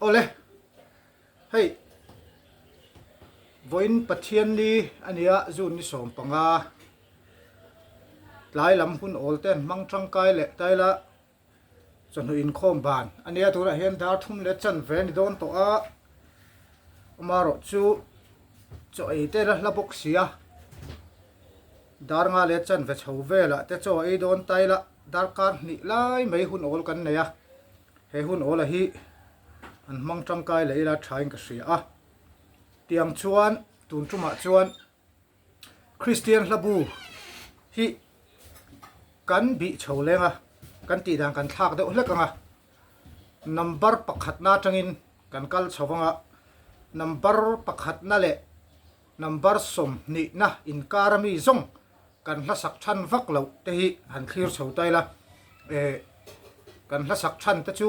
ole hey voin pathian ni ania zun ni som panga lai lam hun olten mang tangkai le taila chon in khom ban ania tura hen dar thum le chan ve ni don to a maro chu cho ei te la bok sia dar nga le chan ve chho ve la te cho ei don taila dar kar ni lai mai hun ol kan ne ya he hun ol hi an mang tangkai le ila thain ka sia a tiang chuan tun tuma chuan Christian labu hi kan bi chho lenga kan ti dang kan thak de hlekanga number pakhat na tangin kan kal chawanga number pakhat na le number som ni na in karami zong kan hla sak than vak lo te hi han thlir chho taila kan hla sak than te chu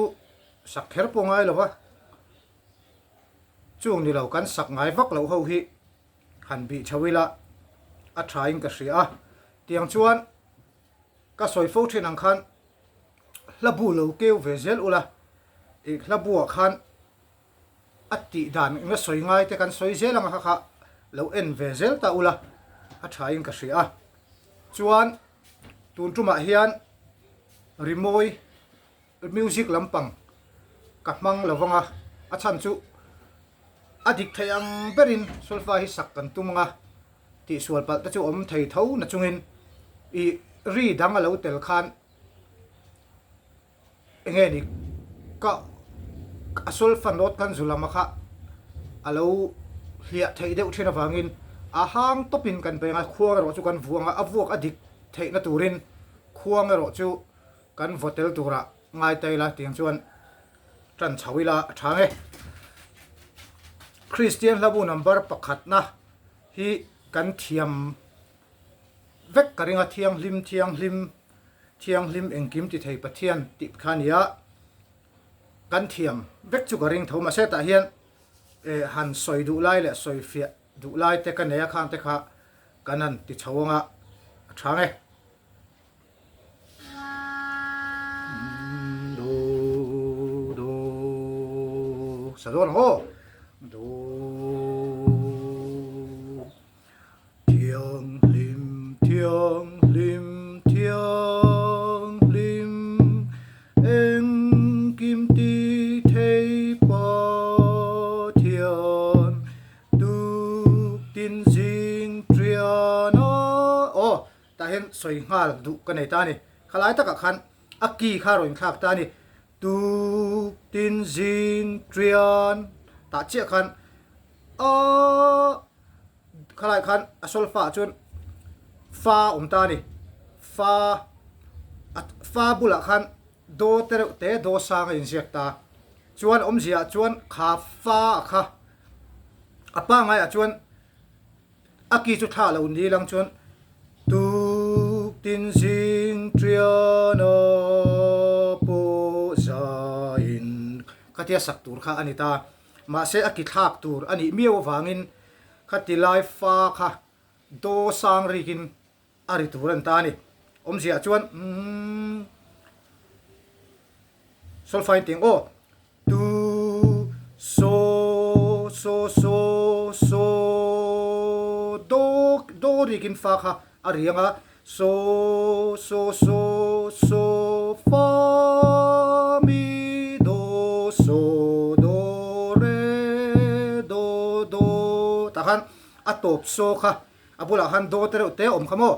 sak kher pongai lo wa chung ni lo kan sak ngai vak lo ho hi han bi chawila a thain ka ria tiang chuan ka soi fo thin ang khan labu lo keu ve zel ula e labu khan ati dan nga soi ngai te kan soi zel ang kha lo en ve zel ta ula a thain ka ria chuan tun tuma hian rimoi music lampang ka mang lawanga a chan chu adik thayang berin solfa hi sak kan tumanga ti sual pal ta chu om thei tho na chungin i ri dang alo tel khan enge ni ka asol fanot kan zulama kha alo hlia thei deuh thina wangin a hang topin kan penga khuang ro chu kan vuanga avuak adik thei na turin khuang ro chu kan votel tura ngai taila tiang chuan tran chawila thange Christian labu number pakhat na hi kan thiam vek karinga thiang lim engkim ti thei pathian ti khania kan thiam vek chu karing thoma se ta hian han soi du lai le soi fia du lai te kan ya khang te kha kanan ti chawanga thange do do sadon ho do thiang lim eng kim ti thei pa thian tu tin jing triana o ta hen soi ngal du ka nei ta ni khalai ta ka khan aki kha roin khak ta ni tu tin jing trian ta che khan a khalai khan asol fa chun fa ta ni fa bula khan do te do sang in siak ta chuan zia chuan kha fa kha apa ngai a chuan aki chu tha lo ni lang chuan tu tin jing triana po za in katia sak tur kha anita ma se aki thak tur ani miaw wangin khati lai fa kha do sang rikin ari turan ta ni zia chuan sol fighting o tu so do rikin fa kha arianga so fa mi do so do re do ta khan atop so kha abula han do te om khamo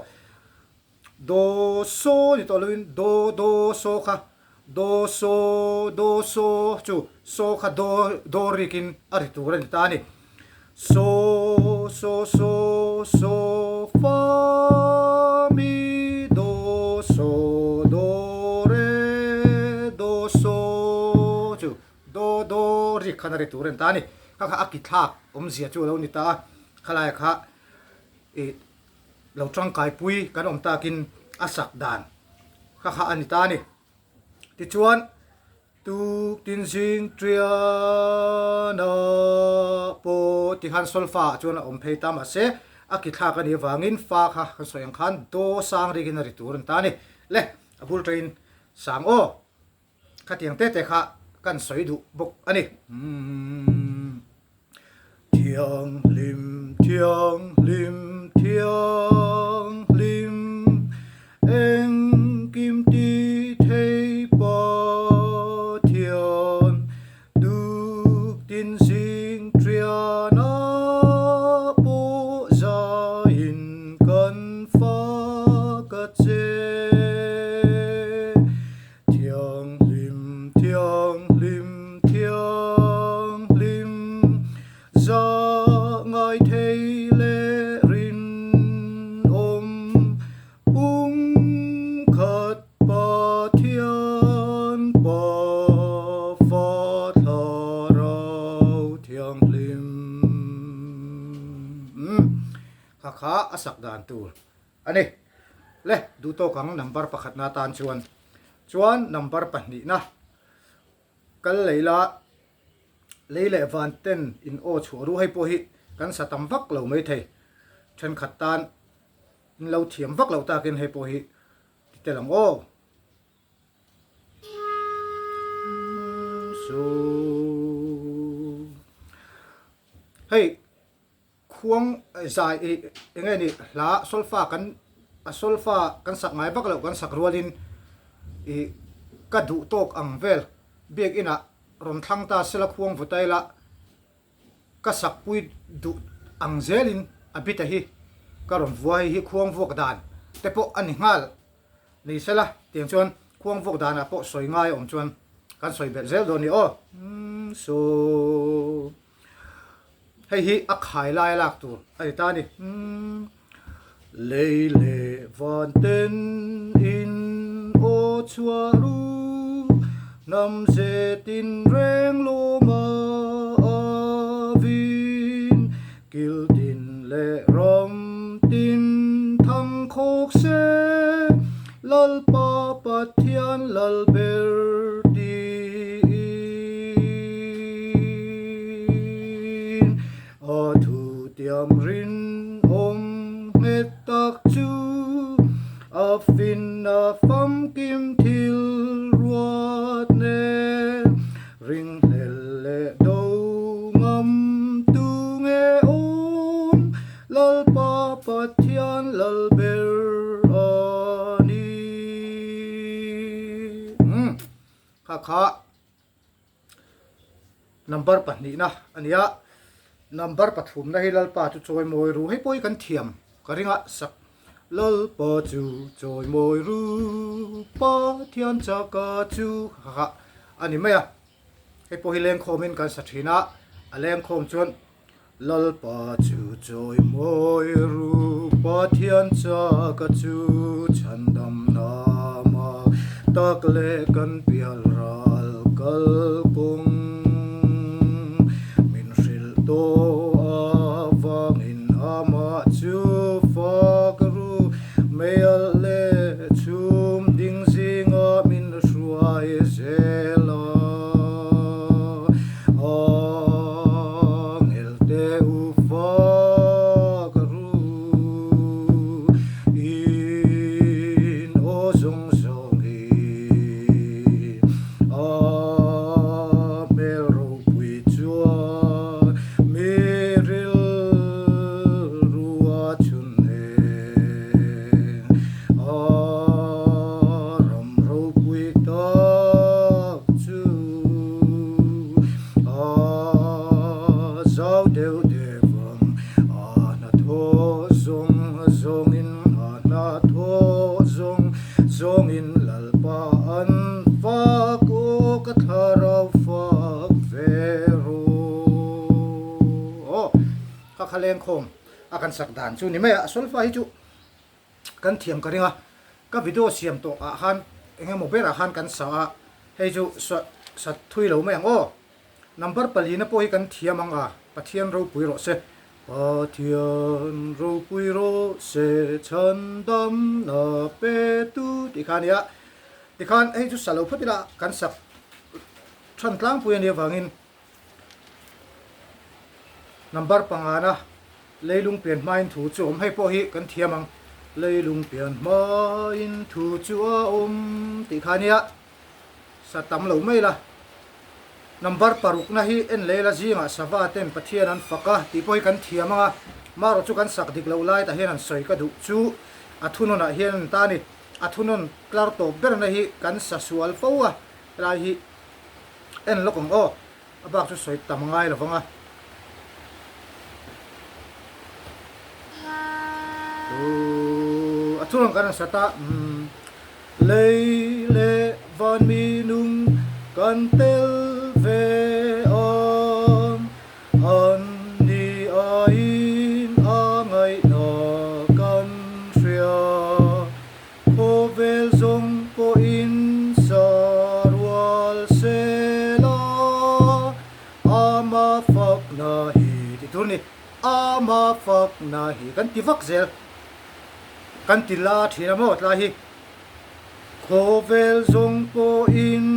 do so ni to luin do so kha do so chu so kha do rikin ari turan ta ni so fa mi do so do re do so chu do ri khanari turan ta ni kha aki thak zia chu lo ni ta khalai kha e lo tang kai pui kan ta kin asak dan kha ani ta ni ti chuan tu tin jing triana po ti han sol fa chuan phei ta ma se aki thla ka ni wangin fa kha soyang khan do sang rigin ri turun ta ni le abul train sang o khatiang te kha kan soi du bok ani thiang lim thiang lim thiang lim eng kim ti thei pa thian du tin sing triana po za in kan fa ka che thiang lim thiang lim thiang lim za ngai thei le rin om bung khat pa thian pa fa tha rau thiang lim kha kha asak dan tu ani le du to kang number pakhat na tan chuan number pahnih na kal leila leile van ten in o chhoru hei po hi kan satam vak lo mai thei then khat tan in lo thiam vak lo ta ken hei po hi te lang o so hei khuang zai engai ni la solfa kan sak ngai vak lo kan sak rualin i ka du tok ang vel bek ina ron thlang ta sela khuang vutai la ka sak pui du ang zelin abita hi ka ron vuai hi khuang vok dan te po ani ngal ni sela tiang chuan khuang vok dan a po soi ngai om chuan kan soi ber zel do ni o so hei hi a khai lai lak tu ai ta ni leile van ten in o chua ru nam se tin reng lo ma avin kil tin le ram tin thang khok se lal pa pathian lal ber tin a thu tiam rin om met tak chu a fin a fam kim thil ruat ne ring le do ngam tu nge om lal pa pathian lal ber ani kha kha number pahnih na ania number pathum na hi lal pa chu choi moi ru hei poi kan thiam karinga sak lal pa chu choi moi ru pa thian cha ka chu ha ani maya hei po hi leng khomin kan sathina a leng khom chuan lal pa chu choi moi ru pa thian cha ka chu chandam na ma tak le kan pial ral kal kong min hril to awang in ama chu fakru mel le chum ding zinga min ruai zela angel te u fakru in o zong zong hi a mero pui chua miril rua chun he a ram ro pui tak chu a zau deu devang a na tho zong zong in a na tho zong zong in lal pa an fa ko ka tharau fa vero o ka khaleng khom akan sak dan chu ni mai a sol fa hi chu kan thiam ka ringa ka video siam to a han engem mo bera han kan sa hei chu sa thui lo mai ang o number pali na po hi kan thiam anga pathian ro pui ro se pathian ro pui ro se chandam na pe tu ti khania ti khan hei chu salo phatila kan sak than tlang pui ani wangin number pangana leilung pian main thu chu om hei po hi kan thiam ang leilung pian main thu chu om ti khania sa tam lo mai la number paruk na hi en leila zinga sawa ten pathian an faka ti poi kan thiamanga maro chu kan sak dik lo lai ta hian an soi ka du chu athunona hian ta ni athunon klar to ber na hi kan sasual fowa lai hi en lokong o abak chu soi tamangai lovanga athunon kan sata lei le van mi nung kan tel ve om an ni ain angai na kan tria ko vel zong ko in sarwal sela ama fak na hi ti tur ni ama fak na hi kan ti vak zel kan ti la thina mo la hi ko vel zong ko in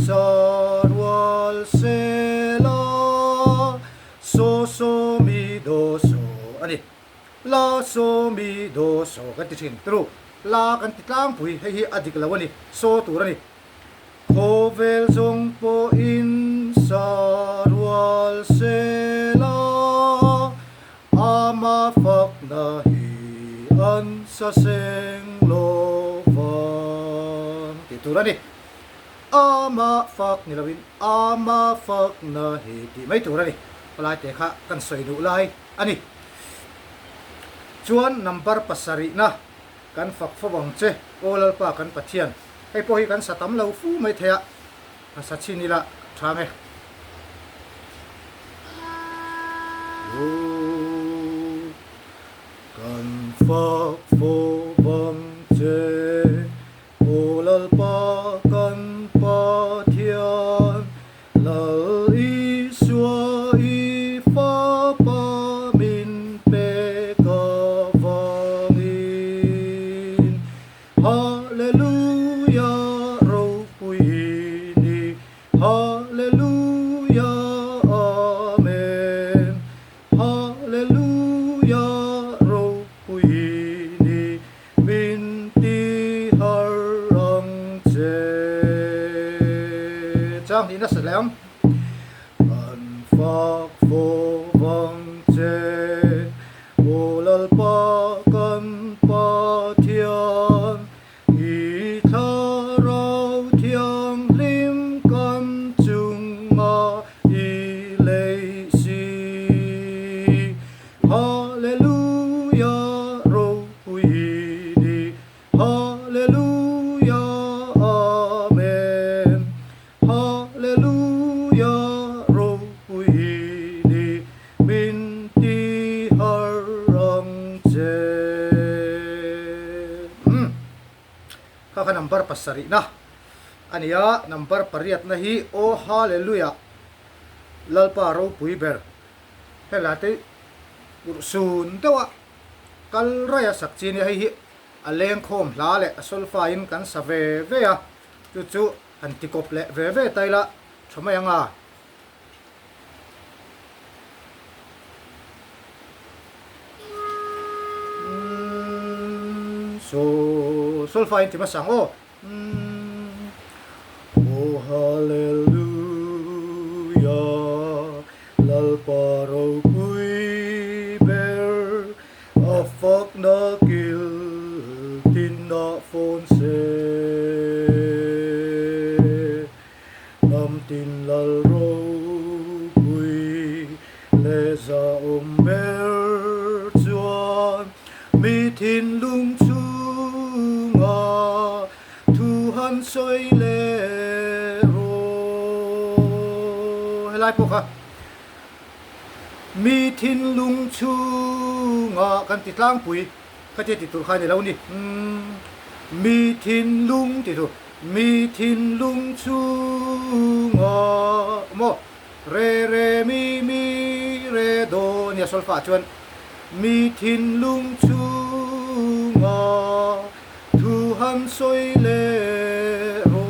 sarwal sela so mi do so ani la so mi do so kan ti thin tru la kan ti tlang pui hei hi adik lawani so turani ko vel zong po in sarwal sela ama fak na hi an sa seng lo van ti turani ama fak ni lawin ama fak na hi ti mai turani palai te kha kan soi du lai ani chuan number pasari na kan fak fawang che olal pa kan pathian hei po hi kan satam lo fu mai thea sa chini la thame kan fak fawang che olal pa kan pathian lal i sua i fa pa min pe ka vangin hallelujah ro pui ni hallelujah amen hallelujah ro pui ni min ti harang che chang ni na salam an fak fo vang che olal pa kan pathian i tharau thiang lim kan chunga i lei si hallelujah ro pui ni hallelujah amen hallelujah ro pui ni min ti harang che kaka number pasari na ania number pariat na hi o hallelujah lalpa ro pui ber helate ursun tawa kal raya sakchi ni hi aleng khom hla le asolfa in kan save ve a chu chu antikop le ve ve taila thamayanga so solfa in timasang o oh hallelujah lalpa ro pui ber afak na kil tin na phone se nam tin lal ro pui le za ber chuan mi tin lung chunga thu han soi le ro helai po kha mi thin lung chunga kan ti tlang pui ka ti tur khai ne lo ni mi thin lung ti tu mi thin lung chunga mo re re mi re do ni sol fa chuan mi thin lung chunga thu han soi le ro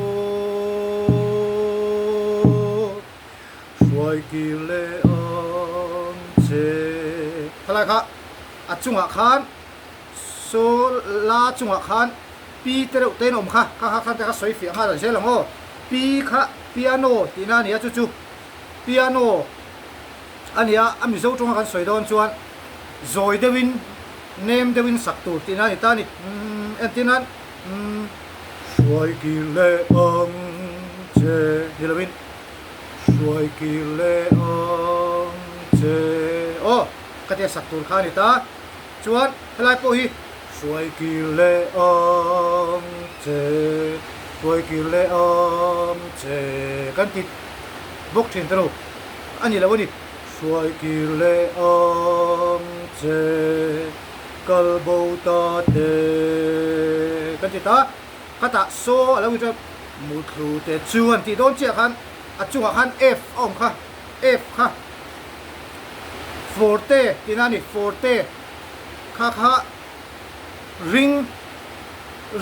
suai ki le ang che phala kha achunga khan so la chunga khan pi tereu te nom kha kha khan te kha soi fi nga se lo ngo pi kha piano tina ni chu chu piano ania ami zo tonga kan soidon chuan zoi dewin name dewin saktur tina ni tani entinan suai ki le ang che hilawin suai ki le ang che oh katia saktur khani ta chuan helai po hi suai ki le ang che suai ki le ang che kan ti bok thin tro ani lawani suai ki le ang che kalbo ta te kan ti ta kata so alawi ta mutlu te chuan ti don che khan achunga khan f om kha f kha forte tinani forte kha kha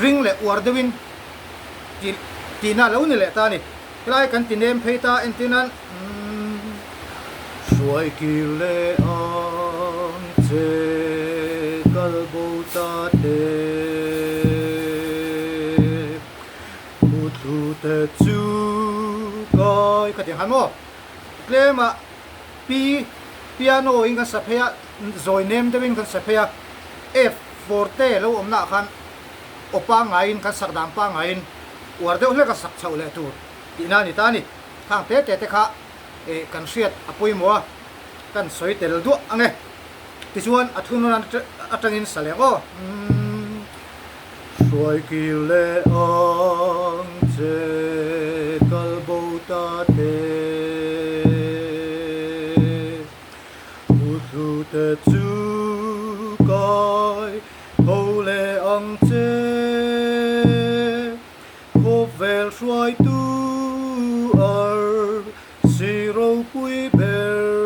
ring le wardewin tina lo ni le ta ni klai kan ti nem pheita entinan suai ki le ang che kalbo ta te mutlu te chu kai ka ti han mo klema piano in kan sa phea zoi nem dewin kan sa phea f forte lo omna khan opa ngain kan sak dam pa ngain warde ule ka sak chau le tu tina ni tani thang te kha e kan siat apui mo kan soi tel du ange ti chuan athun ran atangin salego suai ki le ang che kalbo ta te uthu te chu kai ho le ang che ko vel suai tu ar zero pui ber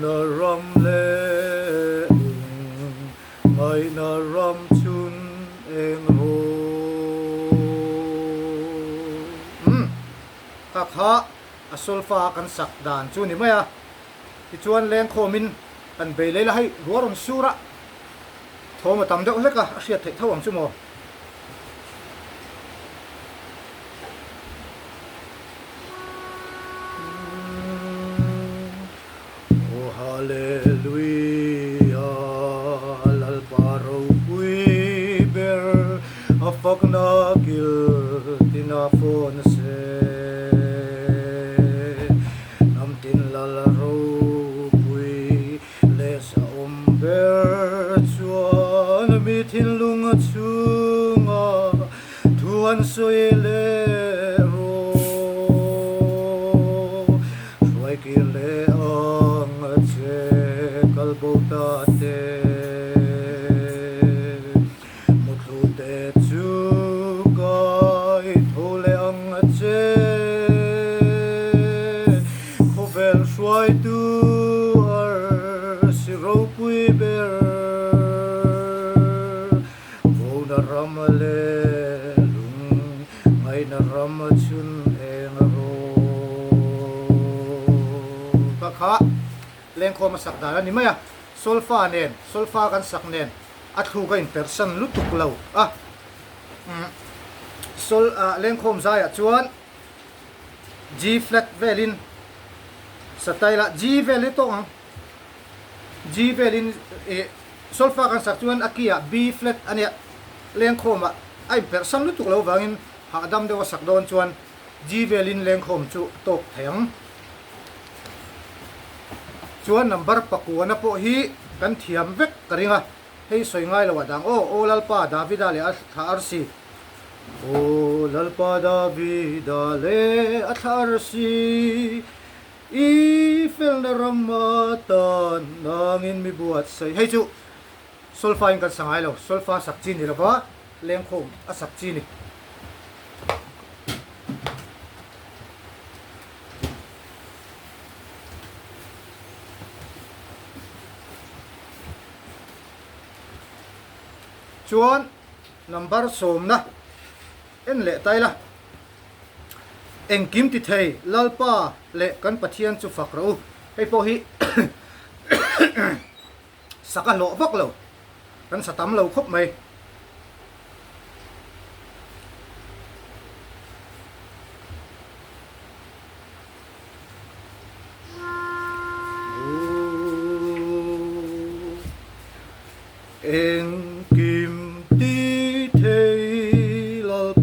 na ram le mai na ram chun eng ro ka kha asolfa kan sak dan chu ni maya ti chuan leng khomin an be le la hai ruaron sura thoma tam de leka asiat thei thawang chu mo hallelujah lal paro pui ber afak na kil tinafon se nam tin lal ro pui le sa ber chuan mi thin lung chunga thuan soi le ro suai ki le kalbo ta te mutlu te chu kai thole ang che khovel suai tu ar siro pui ber bona ram le lung mai na ram chun eng ro ka kha leng kho ma sak dala ni maya solfa kan sak nen athu ka in person lutuk lo sol leng khom zaya chuan g flat velin sataila g velin to g velin solfa kan sak chuan akia b flat ania leng khoma ai person lutuk lo wangin ha dam de wa sak don chuan g velin leng khom chu tok theng chuan number pakuana po hi kan thiam vek karinga hei soi ngai lo wadang o lalpa davida le atharsi o lalpa davida le atharsi i fel na ramatan nangin mi buat sai hei chu solfa in kan sangai lo solfa sakchi ni lawa lengkhom a sakchi ni chuan number somna en le taila engkim ti thei lalpa le kan pathian chu fakro hei po hi saka lo vak lo kan satam lo khop mai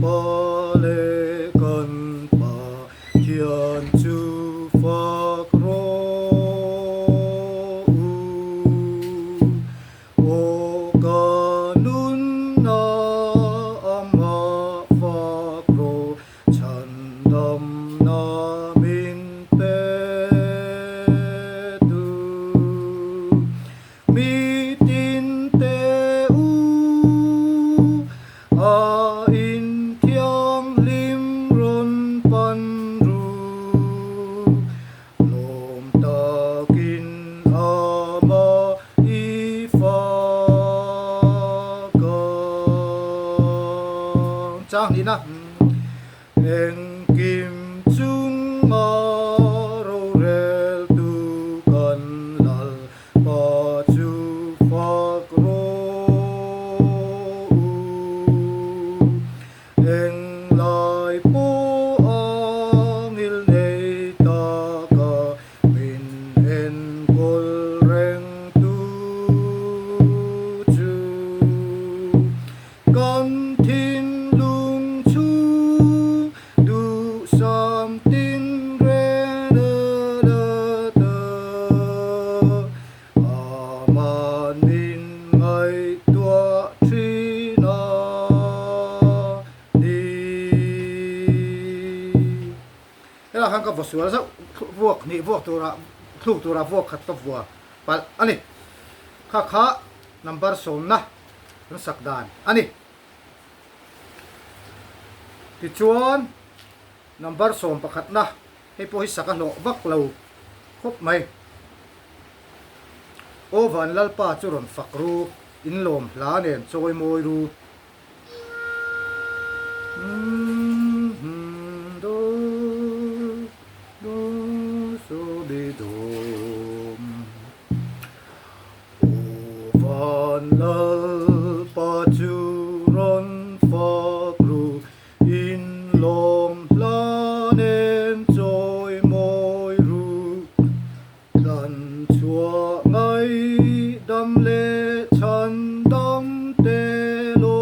ba lệ cần ba thiên chư phật rô o kanun na ama phật rô chan dam na min pe tu mi tin te u a in thiang lim ron pan ru lom ta kin ama I fa ka chang ni na en kim chung ma ro rel tu kan lal pa chu phak ro en lai po angil nei ta ka min en kol reng tu chu kan thin lung chu du sam tin re da da da aman min ngai tua tri na đi thế là hàng cái vật sửa sao vuộc nị vuộc tu ra vuộc khát tập vuộc bal anh khá khá number số na nó sắc đàn anh thì chuan number số pakhat na hay po hi saka lo vak lo khop mai o van lalpa churon fakru in lom la nen choi moi ru do do so be dom o van lalpa churon fakru in lom la nen choi moi ru dan chua ngai dam le chan dam te lo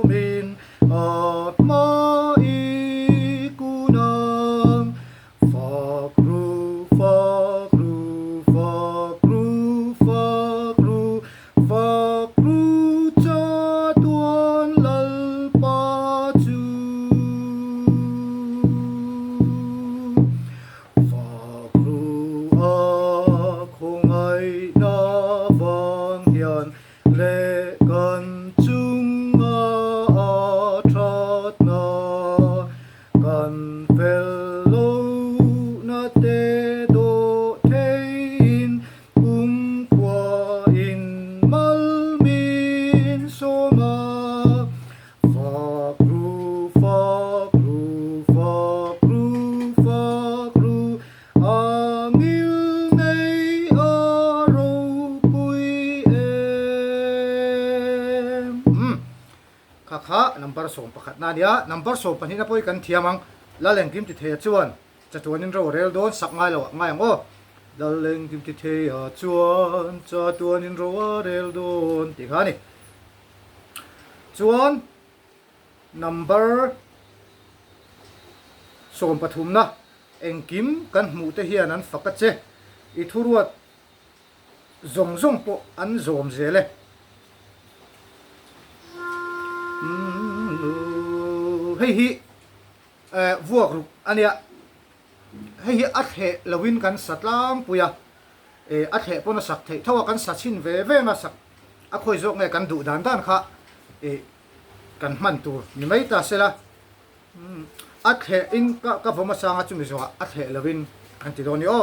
min at ma I kunam fakru fakru fakru fakru fakru cha tuan lal pa chu fakru a khong ai na vang hian le kan chung a that na kan fel lo na te do thein kwa in mal min so ma fakru fakru fakru fakru angil nei a ro pui em kha kha number som pakhat na dia number som pani na poi kan thiamang la leng kim ti the chuan chatuanin ro rel don sak ngai lo ngai ang o la leng kim ti the a chuan chatuanin ro rel don ti kha ni chuan number som pathum na engkim kan hmu te hian an fakat che I thuruat zong zong po an zom zele hei hi vuak ruk ania hei hi at he lawin kan satlang puya at he pona sak thei thawa kan sachin ve ve nga sak a khoi zok nge kan du dan dan kha kan man tur ni mai ta sela at he in ka voma sanga chumi zo at he lawin kan ti doni o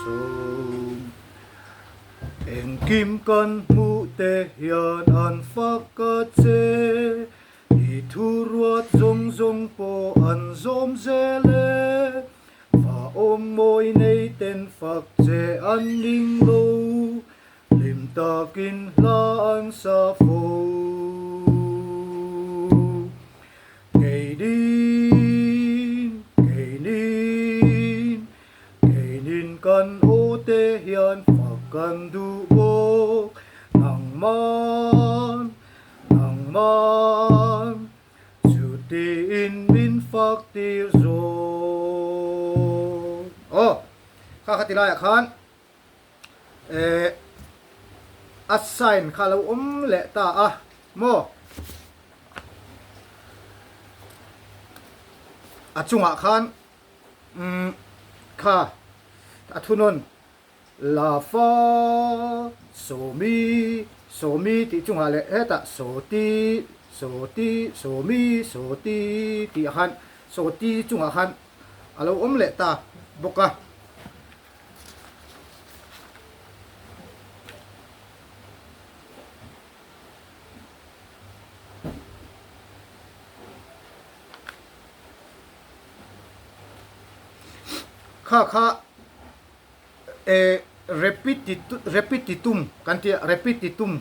so en kim kan mu te hian an fakat che I thuruat zong zong po an zom zele và ôm môi nei tên phật che an ninh lo lim ta kin la an sa phô ngày din kan o te hian phật kan du bok nang man ti in min phak tir zo kha khatilaya khan assign khalo le ta mo achunga khan kha athunon la fa so mi ti chunga le eta so ti ti khan so ti chunga khan alo le ta boka kha repetitum kan ti repetitum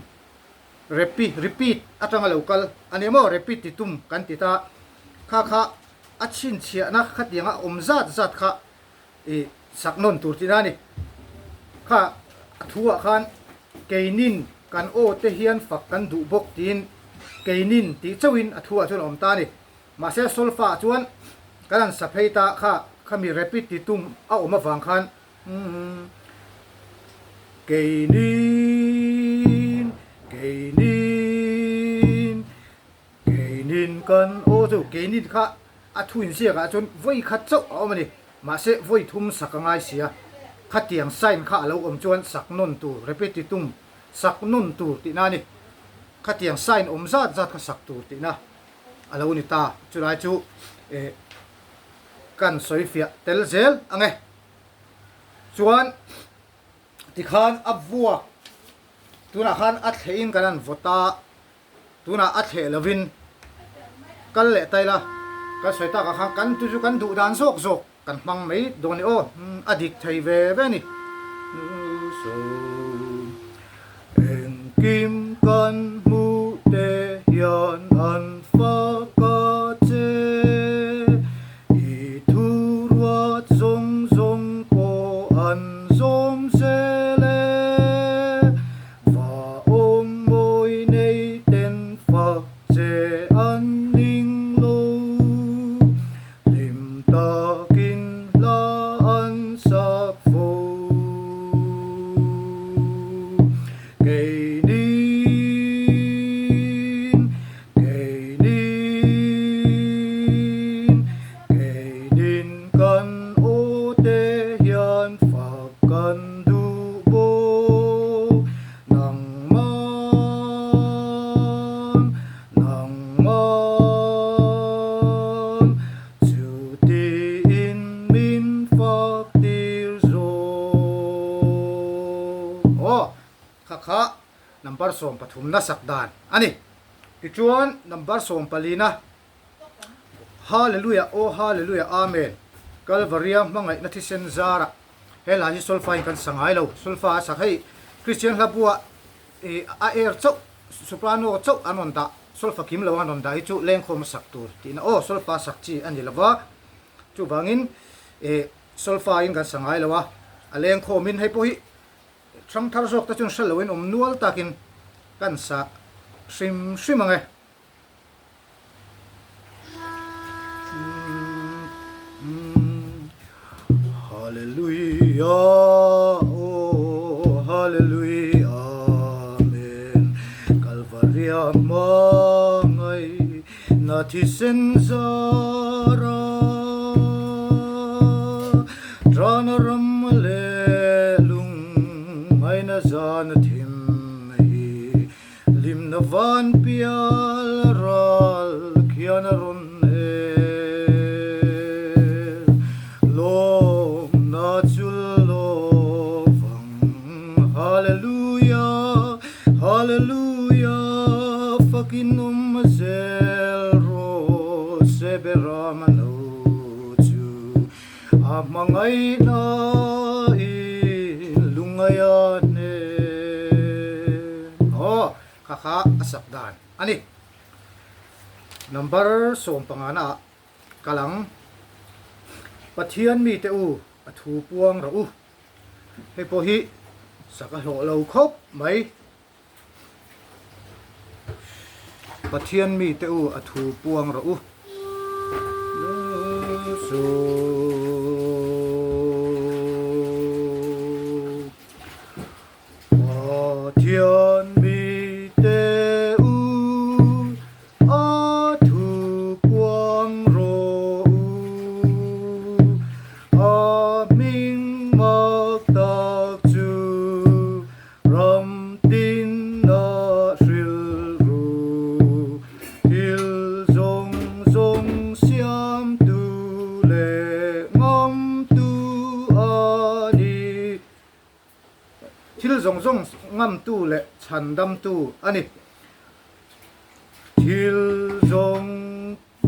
repeat atanga local anemo repetitum kan ti ta kha achin chia na khatianga zat kha saknon turtina ni kha athua khan keinin kan o te hian fak kan du bok tin keinin ti chawin athua chun om ta ni ma se solfa chuan kan sa pheita kha khami repetitum a oma wang khan keinin kan o chu keinin kha athuin sia ka chun voi khat chau omani ma se voi thum sakangai sia khatiang sign kha alo om chuan saknon tu repetitum saknon tu ti na ni khatiang sign om zat kha sak tu ti na alo ni ta chulai chu kan soifia tel zel ange chuan ti khan abwa tuna khan athein kanan vota tuna athe lovin kal le taila ka soita ka khan kan tu ju kan du dan zok kan mang mai doni o adik thei ve ni so en kim kan mu te hian an fa ka che number som pathum na sakdan ani tichuan number som palina hallelujah hallelujah amen calvaria mangai na thisen zara hela hi solfa kan sangai lo solfa sakhai christian labua a chau soprano chau anonda solfa kim lo anonda hi chu leng khom saktur tina solfa sakchi ani lawa chu bangin solfa in kan sangai lawa a leng khomin hei po hi trong thar jok ta chun shalowin nual takin kan sa shim ange hallelujah hallelujah amen calvaria mangai na thisen zara tranaram le zan thim hi lim na van pial ral khian ron lo na chul lo vang hallelujah hallelujah fakin zel ro seberamano chu amangai na lungayan kha asakdan ani number som pangana kalang pathian mi te u athu puang ra u he po hi saka lo khop mai pathian mi te u athu puang ra u su thiên mi tê u a thu quang rô a minh mặc tác chu ram tin na shil ru til zong zong xiam tu le ngam tu ani til zong zong ngam tu le chan dam tu ani til zong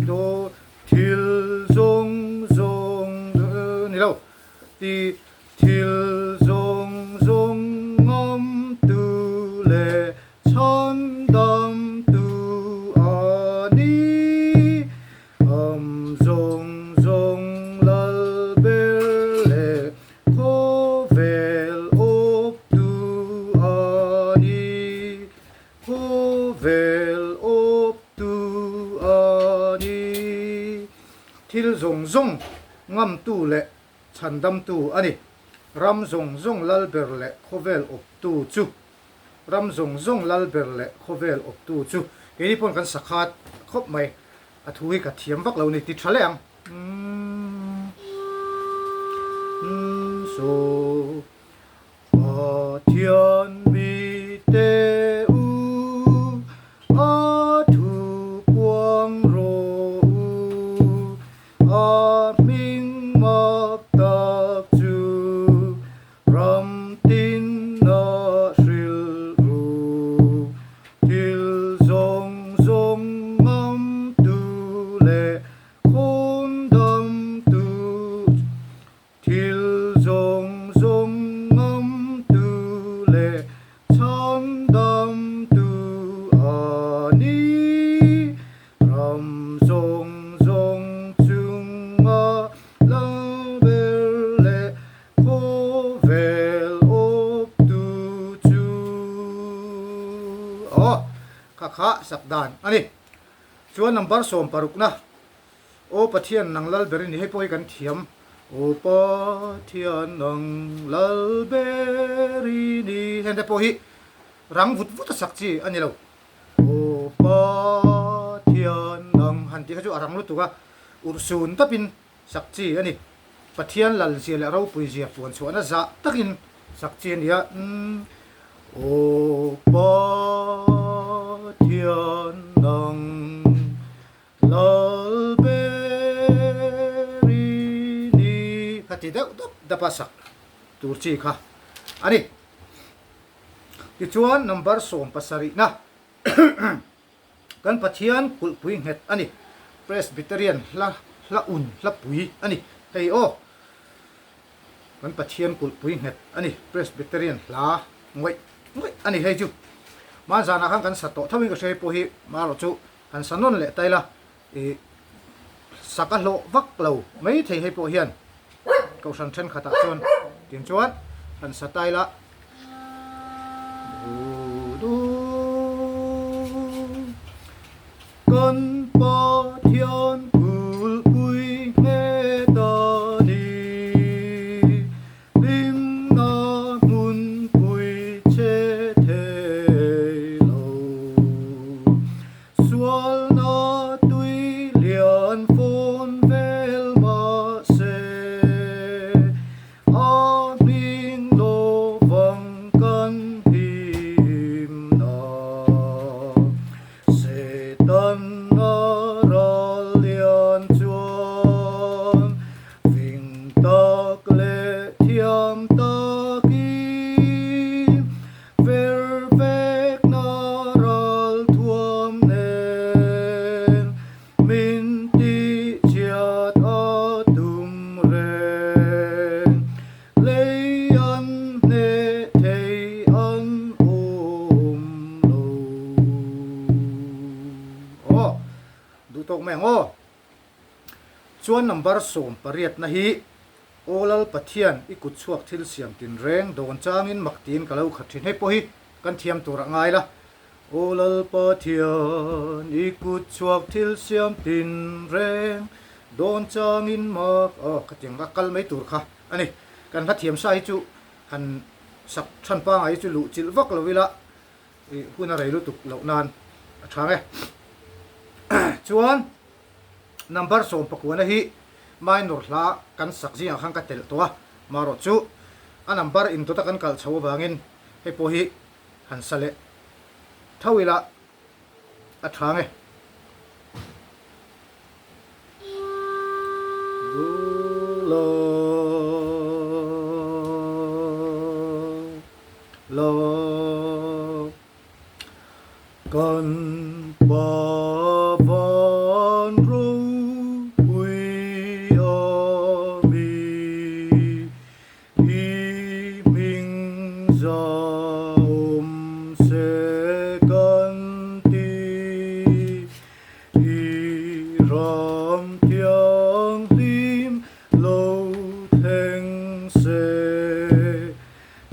do til zong zong ni lo ti til zong zong ngam tu le chan dam tu ani zong zong lal bel le ko vel op tu ani ko vel op tu ani til zong zong ngam tu le chan dam tu ani ram zong zong lal ber le ko vel op tu chu ram zong zong lal ber le ko vel op tu chu ke ni pon kan sakhat khop mai a thui ka thiam vak lo ni ti thaleng so a thiên mi tê u a thu quang rô a minh mặc tác chu ram tin na shil ru til zong zong ngam tu le khôn dam tu til zong zong ngam tu le chan dam tu ani ram zong zong chung a la ber le ko vel op tu chu kha sak dan ani chuan number som paruk na o pathian nang lal berin ni hepoi kan thiam o pathian nang lal beri ni hende po hi rang vut vut sak chi ani lo o pathian nang han ti kha chu arang lu tu ga ursun tapin sak chi ani pathian lal sia le ro pui zia puan chuan a za takin sak chi ni a o pathian nang lal beri ni khati da pasak tur chi kha ani ti chuan number som pasari na kan pathian kul pui het ani presbyterian la un la pui ani hei o kan pathian kul pui het ani presbyterian la ngoi ani hei chu ma zana khang kan sato thami ka sei po hi ma ro chu kan sanon le taila e sakalo vak lo mai thei hei po hian ko san chen khata chon tin chuan kan sataila du kan pathian kul pui he ta ni lim na mun pui che the lo sual na tui lian phôn vel ma se a minh lo vang kan him na se tan na ra lian chuan vinh tak le thiam takin ver vek na ral thuam nen min ti chiat a tum ren lei an ne thei an lo du tok meng o chuan number som pariat na hi olal pathian ikut chuak thil siam tin reng don changin maktin kalau khathin he po hi kan thiam tura ngai la olal pathian ikut chuak thil siam tin reng don changin mak ka tiang ka kal mai tur kha ani kan ha thiam sai chu han sak than pa ngai chu lu chil vak lovila i huna reilu tuk lo nan athange chuan number som pakwana hi minor hla kan sak ji ang ka tel to maro chu a number in to ta kan kal chho bangin he po hi han sale thawila athange lo lo con ba van ru quy a mi hi minh ra se can ti hi ram thiang tim lâu thanh se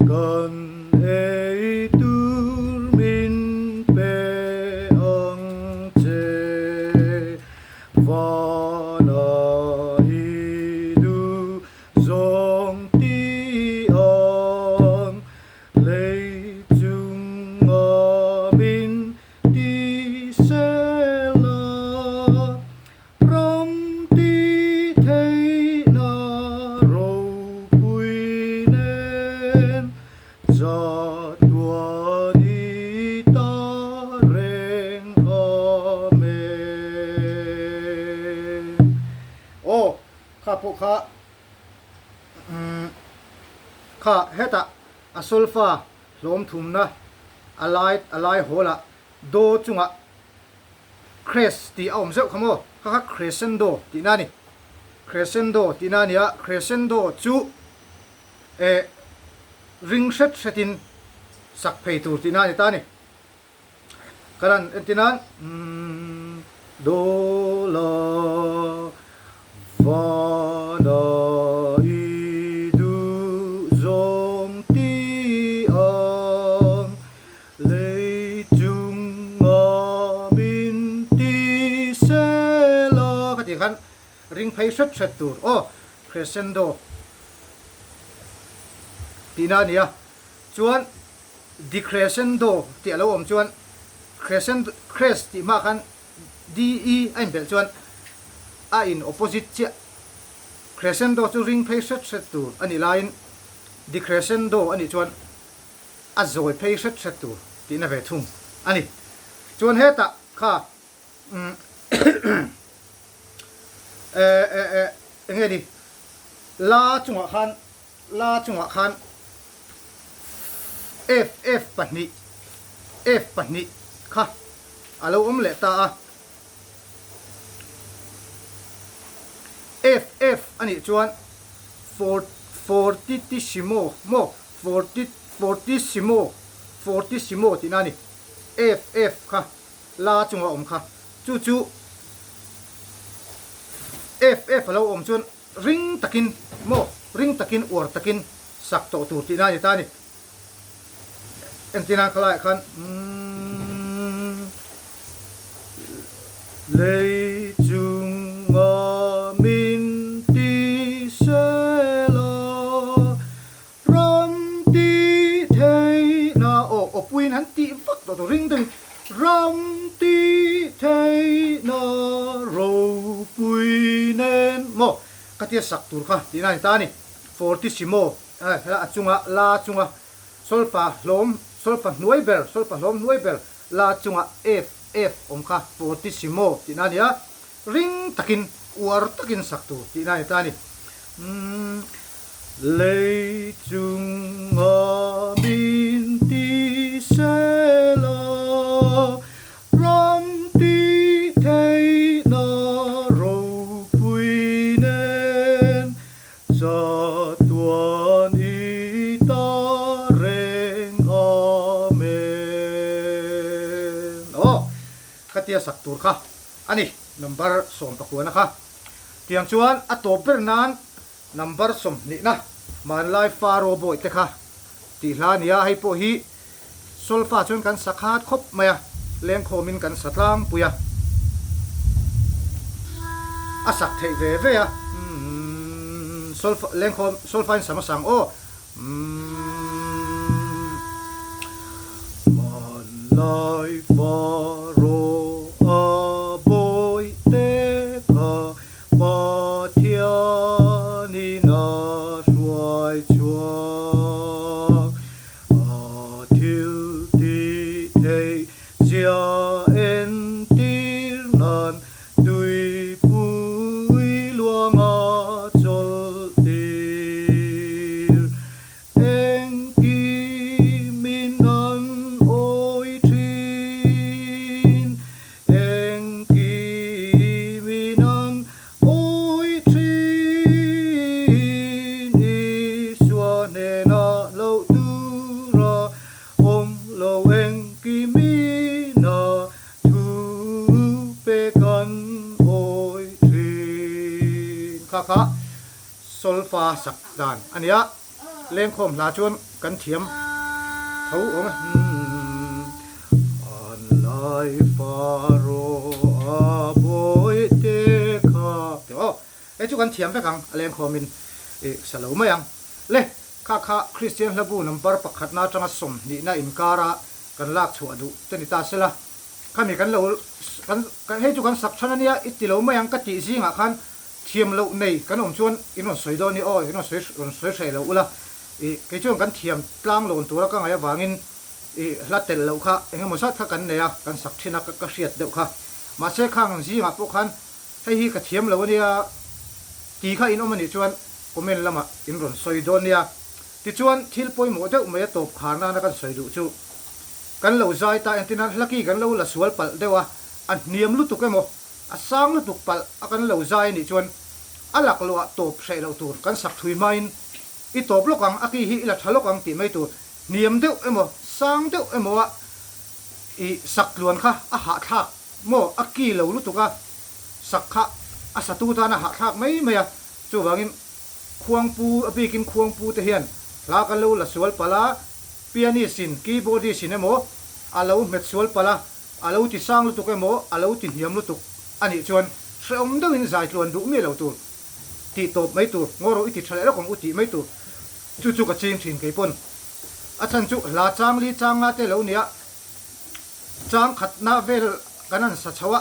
can ei tur min pe ang che vana hi du zong ti ang lei chung a min ti se la ram ti thei na ro pui nen za tua ni ta reng a me o kha po kha kha heta asulfa lom thum na alai hola do chunga crest ti om zeu khamo kha crescendo ti nani crescendo ti nani a crescendo chu e ring set setin sak phei tur ti nani ta ni karan entinan do la va na i du zong ti ang lei chung a min ti se la ka ti khan ring phei set set tur crescendo tina nia chuan decrescendo ti alo om chuan crescendo crest ti ma khan de ain bel chuan a in opposite che crescendo chu ring phei set set tur ani line decrescendo ani chuan a zoi phei set set tur ti na ve thum ani chuan heta kha nghe đi la chunga khan f pani kha alo le ta a f ani chuan fortissimo ti nani f kha la chunga kha chu f alo chuan ring takin or takin sak to tur ti nani ta ni entina khalai khan lei chung a min ti se la ram ti thei na o puin han ti vak to ring ding ram ti thei na ro pui nen mo katia sak tur kha ti nani ta ni fortissimo la chunga solfa nuai bel la chunga f om kha fortissimo ti nani a ring takin war takin sak tu ti nani ta ni lei chung a min ti se la ram ti thei na ro pui nen za tuan i ta reng amen katia sak tur kha ani number som pakuna kha tiang chuan a to per nan number som ni na man lai faro boy te kha ti hla nia hai po hi solfa chun kan sakhat khop maya leng khomin kan satlang puya asak thei ve ve a sol leng khom sol fain sama sang o man lai fa ro a boy te ka pa thia ni na suai chua a thil ti thei zia en tir nan tui pui luang a chol tir eng ki min an oi thin eng ki min an oi thin i swa ne na lo tu ra om lo eng ki mi na thu pe kan oi thin kha kha sol fa sak dan ania leng khom la chuan kan thiam tho ong an lai fa ro a boy te kha te o e chu kan thiam pe kang leng khomin e salo mayang le kha kha christian labu number pakhat na tanga som ni na inkara kan lak chu adu chani ta sela khami kan lo kan he chu kan sak thana nia itilo mayang ka ti zinga khan thiam lo nei kan om chuan inon soido ni o inon soi sei lo ula e ke chuan kan thiam tlang lon tura ka ngai wangin e hlatel lo kha engemaw sat kha kan neya kan sak thina ka hriat deuh kha ma se khang zinga po khan hei hi ka thiam lo ania ti kha in omani chuan comment lama in ron soido nia ti chuan thil poimo deuh mai top khana na kan soidu chu kan lo zai ta entina laki kan lo la sual pal dewa an niam lu tukemo asang lu tuk pal akan lo zai ni chuan alak lo top sei lo tur kan sak thui main i top lokang aki hi ila thalokang ti mai tur niam deuh emo sang deuh emo a i sak luan kha a ha thak mo aki lo lu tuka sak kha asatu ta na ha thak mai maya chu wangin khuang pu abikin khuang pu te hian la kan lo la sual pala pianist sin keyboard sin emo alo met sual pala alo ti sang lu tuk emo alo ti niam lu tuk ani chuan seom deuhin zai tlon du mi lo tur ti top mai tur ngoro iti thale lo kong uti mai tur chu chu ka ching thin ke pon a chan chu la chang li chang nga te lo nia chang khat na vel kanan sa chawa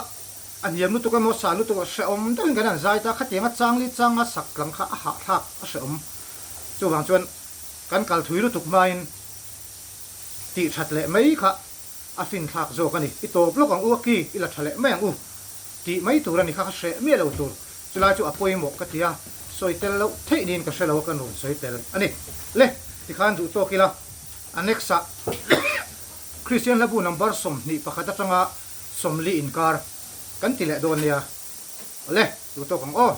an yem lu tuk emo sa lu tuk seom deuhin kanan zai ta khatinga chang li chang nga sak lang kha a ha thak a seom chu wang chuan kan kal thui lu tuk main ti that le mai kha a fin thak zo kani i top lo kong u ki ila thale mai ang u ti mai tur ani kha hre mi lo tur chula chu apoi mo ka tia soitel lo thei nin ka shelo kan ron soitel ani le ti khan du to kila anexa christian labu number som ni pakhata changa somli inkar kan tile don nia le du to kang o